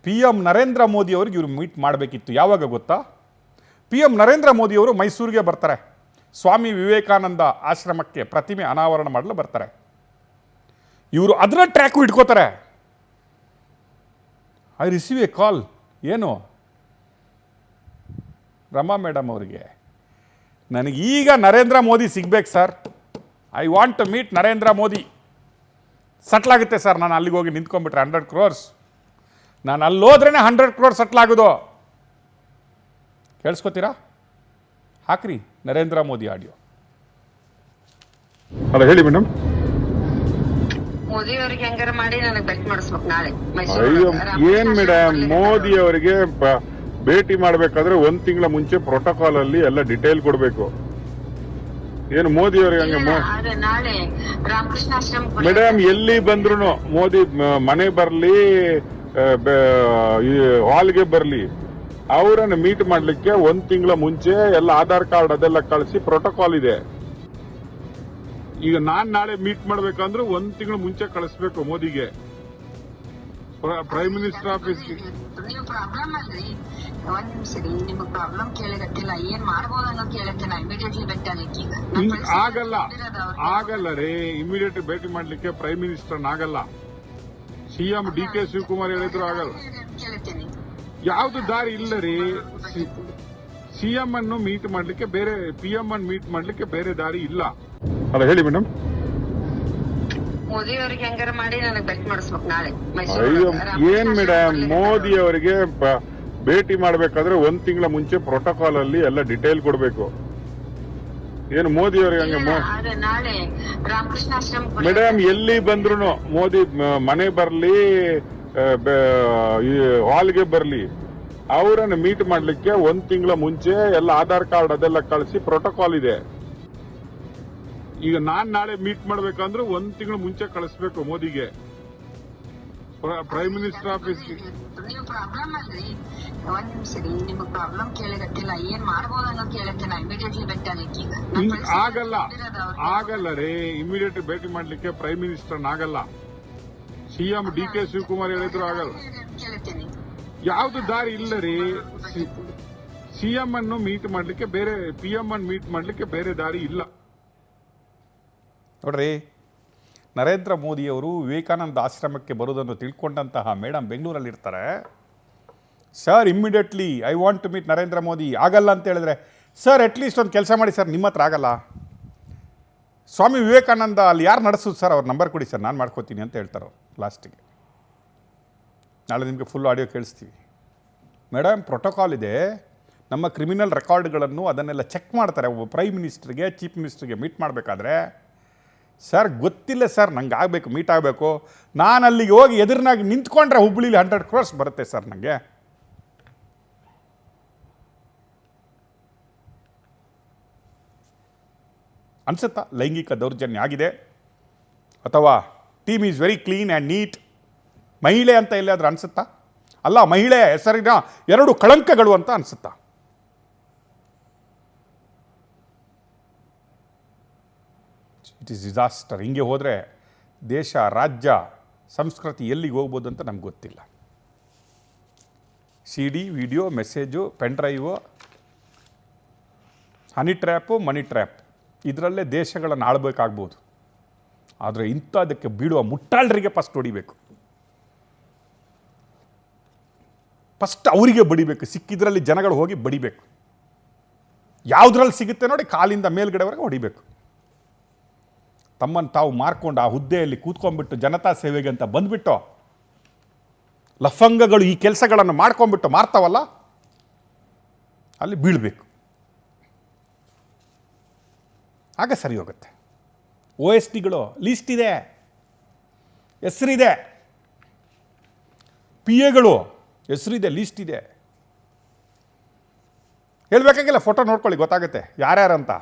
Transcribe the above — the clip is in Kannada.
ಪಿ ಎಮ್ ನರೇಂದ್ರ ಮೋದಿಯವ್ರಿಗೆ ಇವರು ಮೀಟ್ ಮಾಡಬೇಕಿತ್ತು. ಯಾವಾಗ ಗೊತ್ತಾ? ಪಿ ಎಮ್ ನರೇಂದ್ರ ಮೋದಿಯವರು ಮೈಸೂರಿಗೆ ಬರ್ತಾರೆ. ಸ್ವಾಮಿ ವಿವೇಕಾನಂದ ಆಶ್ರಮಕ್ಕೆ ಪ್ರತಿಮೆ ಅನಾವರಣ ಮಾಡಲು ಬರ್ತಾರೆ. ಇವರು ಅದರ ಟ್ರ್ಯಾಕು ಇಟ್ಕೋತಾರೆ. I receive a call. ಏನು? ರಮಾ ಮೇಡಮ್ ಅವರಿಗೆ, ನನಗೀಗ ನರೇಂದ್ರ ಮೋದಿ ಸಿಗ್ಬೇಕು sir. I want to meet Narendra Modi. ಸಟ್ಲಾಗುತ್ತೆ ಸರ್. ನಾನು ಅಲ್ಲಿಗೆ ಹೋಗಿ ನಿಂತ್ಕೊಂಡ್ಬಿಟ್ರೆ 100 crores. ನಾನು ಅಲ್ಲೋದ್ರೇ 100 crores ಸಟ್ಲಾಗೋದು. ಕೇಳಿಸ್ಕೊತೀರಾ? ಹಾಕ್ರಿ ನರೇಂದ್ರ ಮೋದಿ ಆಡಿಯೋ. ಅಲ್ಲ, ಹೇಳಿ ಮೇಡಮ್. ಮೋದಿ ಅವರಿಗೆ ಹೆಂಗಾರ ಮಾಡಿ ನನಗೆ ಬೆಟ್ ಮಾಡಿಸ್ಬೇಕು ನಾಳೆ. ಅಯ್ಯೋ, ಏನ್ ಮೇಡಮ್, ಮೋದಿ ಅವರಿಗೆ ಭೇಟಿ ಮಾಡ್ಬೇಕಾದ್ರೆ 1 ತಿಂಗಳ ಮುಂಚೆ ಪ್ರೋಟೋಕಾಲ್ ಅಲ್ಲಿ ಎಲ್ಲ ಡಿಟೇಲ್ ಕೊಡ್ಬೇಕು. ಏನು ಮೋದಿ ಅವರಿಗೆ ಹಂಗೆ? ನಾಳೆ ರಾಮಕೃಷ್ಣ ಆಶ್ರಮ ಮೇಡಮ್, ಎಲ್ಲಿ ಬಂದ್ರು ಮೋದಿ ಮನೆ ಬರ್ಲಿ, ಹಾಲ್ಗೆ ಬರ್ಲಿ, ಅವರನ್ನ ಮೀಟ್ ಮಾಡ್ಲಿಕ್ಕೆ 1 ತಿಂಗಳ ಮುಂಚೆ ಎಲ್ಲ ಆಧಾರ್ ಕಾರ್ಡ್ ಅದೆಲ್ಲ ಕಳಿಸಿ ಪ್ರೋಟೋಕಾಲ್ ಇದೆ. ಈಗ ನಾನ್ ನಾಳೆ ಮೀಟ್ ಮಾಡ್ಬೇಕಂದ್ರೆ 1 ತಿಂಗಳ ಮುಂಚೆ ಕಳಿಸ್ಬೇಕು ಮೋದಿಗೆ, ಪ್ರೈಮ್ ಮಿನಿಸ್ಟರ್ ಆಫೀಸ್ಗೆ. ನೀವು ಪ್ರಾಬ್ಲಮ್ ಅಲ್ರಿ, ಒಂದ್ ನಿಮಿಷ ರೀ, ನಿಮಗ್ ಪ್ರಾಬ್ಲಮ್ ಕೇಳಕತ್ತಿಲ್ಲ, ಏನ್ ಮಾಡ್ಬೋದು ಅನ್ನೋ ಕೇಳತ್ತಿಲ್ಲ. ಇಮಿಡಿಯೇಟ್ಲಿ ಭೇಟಿ ಆಗ್ಲಿಕ್ಕೆ ಈಗ ಆಗಲ್ಲ ರೀ. ಇಮಿಡಿಯೇಟ್ ಭೇಟಿ ಮಾಡ್ಲಿಕ್ಕೆ ಪ್ರೈಮ್ ಮಿನಿಸ್ಟರ್ ಆಗಲ್ಲ. ಸಿಎಂ DK ಶಿವಕುಮಾರ್ ಹೇಳಿದ್ರು ಆಗಲ್ಲ. ಕೇಳ್ತೀನಿ. ಯಾವ್ದು ದಾರಿ ಇಲ್ಲ ರೀ. ಸಿಎಂ ಅನ್ನು ಮೀಟ್ ಮಾಡ್ಲಿಕ್ಕೆ ಬೇರೆ, PM ಅನ್ನು ಮೀಟ್ ಮಾಡ್ಲಿಕ್ಕೆ ಬೇರೆ ದಾರಿ ಇಲ್ಲ. ಅಲ್ಲ, ಹೇಳಿ ಮೇಡಮ್. ಮೋದಿ ಅವರಿಗೆ ಹೆಂಗಾರ ಮಾಡಿ ನನಗೆ ಬೆಟ್ ಮಾಡಿಸ್ಬೇಕು ನಾಳೆ. ಅಯ್ಯೋ, ಏನ್ ಮೇಡಮ್, ಮೋದಿ ಅವರಿಗೆ ಭೇಟಿ ಮಾಡ್ಬೇಕಾದ್ರೆ 1 ತಿಂಗಳ ಮುಂಚೆ ಪ್ರೋಟೋಕಾಲ್ ಅಲ್ಲಿ ಎಲ್ಲ ಡಿಟೇಲ್ ಕೊಡ್ಬೇಕು. ಏನು ಮೋದಿ ಅವರಿಗೆ ಹಂಗೆ? ನಾಳೆ ರಾಮಕೃಷ್ಣ ಆಶ್ರಮ ಮೇಡಮ್, ಎಲ್ಲಿ ಬಂದ್ರು ಮೋದಿ ಮನೆ ಬರ್ಲಿ, ಹಾಲ್ಗೆ ಬರ್ಲಿ, ಅವರನ್ನ ಮೀಟ್ ಮಾಡ್ಲಿಕ್ಕೆ 1 ತಿಂಗಳ ಮುಂಚೆ ಎಲ್ಲ ಆಧಾರ್ ಕಾರ್ಡ್ ಅದೆಲ್ಲ ಕಳಿಸಿ ಪ್ರೋಟೋಕಾಲ್ ಇದೆ. ಈಗ ನಾನ್ ನಾಳೆ ಮೀಟ್ ಮಾಡ್ಬೇಕಂದ್ರೆ 1 ತಿಂಗಳ ಮುಂಚೆ ಕಳಿಸ್ಬೇಕು ಮೋದಿಗೆ, ಪ್ರೈಮ್ ಮಿನಿಸ್ಟರ್ ಆಫೀಸ್ಗೆ. ನೀವು ಪ್ರಾಬ್ಲಮ್ ಅಲ್ರಿ, ಒಂದ್ ನಿಮಿಷ ರೀ, ನಿಮಗ್ ಪ್ರಾಬ್ಲಮ್ ಕೇಳಕತ್ತಿಲ್ಲ, ಏನ್ ಮಾಡ್ಬೋದು ಅನ್ನೋ ಕೇಳತ್ತಿಲ್ಲ. ಇಮಿಡಿಯೇಟ್ಲಿ ಭೇಟಿ ಆಗ್ಲಿಕ್ಕೆ ಈಗ ಆಗಲ್ಲ ರೀ. ಇಮಿಡಿಯೇಟ್ ಭೇಟಿ ಮಾಡ್ಲಿಕ್ಕೆ ಪ್ರೈಮ್ ಮಿನಿಸ್ಟರ್ ಆಗಲ್ಲ. ಸಿಎಂ DK ಶಿವಕುಮಾರ್ ಹೇಳಿದ್ರು ಆಗಲ್ಲ. ಕೇಳ್ತೀನಿ. ಯಾವ್ದು ದಾರಿ ಇಲ್ಲ ರೀ. ಸಿಎಂ ಅನ್ನು ಮೀಟ್ ಮಾಡ್ಲಿಕ್ಕೆ ಬೇರೆ, PM ಅನ್ನು ಮೀಟ್ ಮಾಡ್ಲಿಕ್ಕೆ ಬೇರೆ ದಾರಿ ಇಲ್ಲ. ನೋಡ್ರಿ, ನರೇಂದ್ರ ಮೋದಿಯವರು ವಿವೇಕಾನಂದ ಆಶ್ರಮಕ್ಕೆ ಬರೋದನ್ನು ತಿಳ್ಕೊಂಡಂತಹ ಮೇಡಮ್ ಬೆಂಗಳೂರಲ್ಲಿರ್ತಾರೆ. Sir, immediately I want to meet Narendra Modi. ಆಗಲ್ಲ ಅಂತ ಹೇಳಿದ್ರೆ, ಸರ್ ಅಟ್ಲೀಸ್ಟ್ ಒಂದು ಕೆಲಸ ಮಾಡಿ ಸರ್, ನಿಮ್ಮ ಹತ್ರ ಆಗಲ್ಲ, ಸ್ವಾಮಿ ವಿವೇಕಾನಂದ ಅಲ್ಲಿ ಯಾರು ನಡೆಸೋದು ಸರ್, ಅವ್ರ ನಂಬರ್ ಕೊಡಿ ಸರ್, ನಾನು ಮಾಡ್ಕೋತೀನಿ ಅಂತ ಹೇಳ್ತಾರೆ ಲಾಸ್ಟಿಗೆ. ನಾಳೆ ನಿಮಗೆ ಫುಲ್ ಆಡಿಯೋ ಕೇಳಿಸ್ತೀವಿ. ಮೇಡಮ್, ಪ್ರೋಟೋಕಾಲ್ ಇದೆ. ನಮ್ಮ ಕ್ರಿಮಿನಲ್ ರೆಕಾರ್ಡ್ಗಳನ್ನು ಅದನ್ನೆಲ್ಲ ಚೆಕ್ ಮಾಡ್ತಾರೆ. ಒಬ್ಬ ಪ್ರೈಮ್ ಮಿನಿಸ್ಟ್ರಿಗೆ, ಚೀಫ್ ಮಿನಿಸ್ಟ್ರಿಗೆ ಮೀಟ್ ಮಾಡಬೇಕಾದ್ರೆ, ಸರ್ ಗೊತ್ತಿಲ್ಲ ಸರ್, ನಂಗೆ ಆಗಬೇಕು, ಮೀಟ್ ಆಗಬೇಕು, ನಾನು ಅಲ್ಲಿಗೆ ಹೋಗಿ ಎದುರಿನಾಗಿ ನಿಂತ್ಕೊಂಡ್ರೆ ಹುಬ್ಬಳ್ಳಿಲಿ 100 crores ಬರುತ್ತೆ ಸರ್ ನನಗೆ. ಅನ್ಸುತ್ತಾ ಲೈಂಗಿಕ ದೌರ್ಜನ್ಯ ಆಗಿದೆ, ಅಥವಾ team is very clean and neat, ಮಹಿಳೆ ಅಂತ ಎಲ್ಲಾದ್ರೂ ಅನಿಸುತ್ತಾ? ಅಲ್ಲ, ಮಹಿಳೆ ಹೆಸರಿನ 2 ಕಳಂಕಗಳು ಅಂತ ಅನಿಸುತ್ತಾ? It is disaster. ಹಿಂಗೆ ಹೋದರೆ ದೇಶ, ರಾಜ್ಯ, ಸಂಸ್ಕೃತಿ ಎಲ್ಲಿಗೆ ಹೋಗ್ಬೋದು ಅಂತ ನಮ್ಗೆ ಗೊತ್ತಿಲ್ಲ. CD, ವಿಡಿಯೋ, ಮೆಸೇಜು, ಪೆನ್ಡ್ರೈವು, ಹನಿ ಟ್ರ್ಯಾಪು, ಮನಿ ಟ್ರ್ಯಾಪ್, ಇದರಲ್ಲೇ ದೇಶಗಳನ್ನು ಆಳ್ಬೇಕಾಗ್ಬೋದು. ಆದರೆ ಇಂಥದಕ್ಕೆ ಬೀಳುವ ಮುಟ್ಟಾಳರಿಗೆ ಫಸ್ಟ್ ಹೊಡಿಬೇಕು. ಫಸ್ಟ್ ಅವರಿಗೆ ಬಡಿಬೇಕು. ಸಿಕ್ಕಿದ್ರಲ್ಲಿ ಜನಗಳು ಹೋಗಿ ಬಡಿಬೇಕು. ಯಾವುದ್ರಲ್ಲಿ ಸಿಗುತ್ತೆ ನೋಡಿ, ಕಾಲಿಂದ ಮೇಲ್ಗಡೆವರೆಗೆ ಹೊಡಿಬೇಕು. ತಮ್ಮನ್ನು ತಾವು ಮಾರ್ಕೊಂಡು ಆ ಹುದ್ದೆಯಲ್ಲಿ ಕೂತ್ಕೊಂಡ್ಬಿಟ್ಟು ಜನತಾ ಸೇವೆಗೆ ಅಂತ ಬಂದುಬಿಟ್ಟು ಲಫಂಗಗಳು ಈ ಕೆಲಸಗಳನ್ನು ಮಾಡ್ಕೊಂಡ್ಬಿಟ್ಟು ಮಾರ್ತಾವಲ್ಲ, ಅಲ್ಲಿ ಬೀಳಬೇಕು. ಆಗ ಸರಿ ಹೋಗುತ್ತೆ. OSTಗಳು ಲೀಸ್ಟ್ ಇದೆ, ಹೆಸರಿದೆ. PAಗಳು ಹೆಸರಿದೆ, ಲೀಸ್ಟ್ ಇದೆ. ಹೇಳಬೇಕಾಗಿಲ್ಲ, ಫೋಟೋ ನೋಡ್ಕೊಳ್ಳಿ, ಗೊತ್ತಾಗುತ್ತೆ ಯಾರ್ಯಾರಂತ.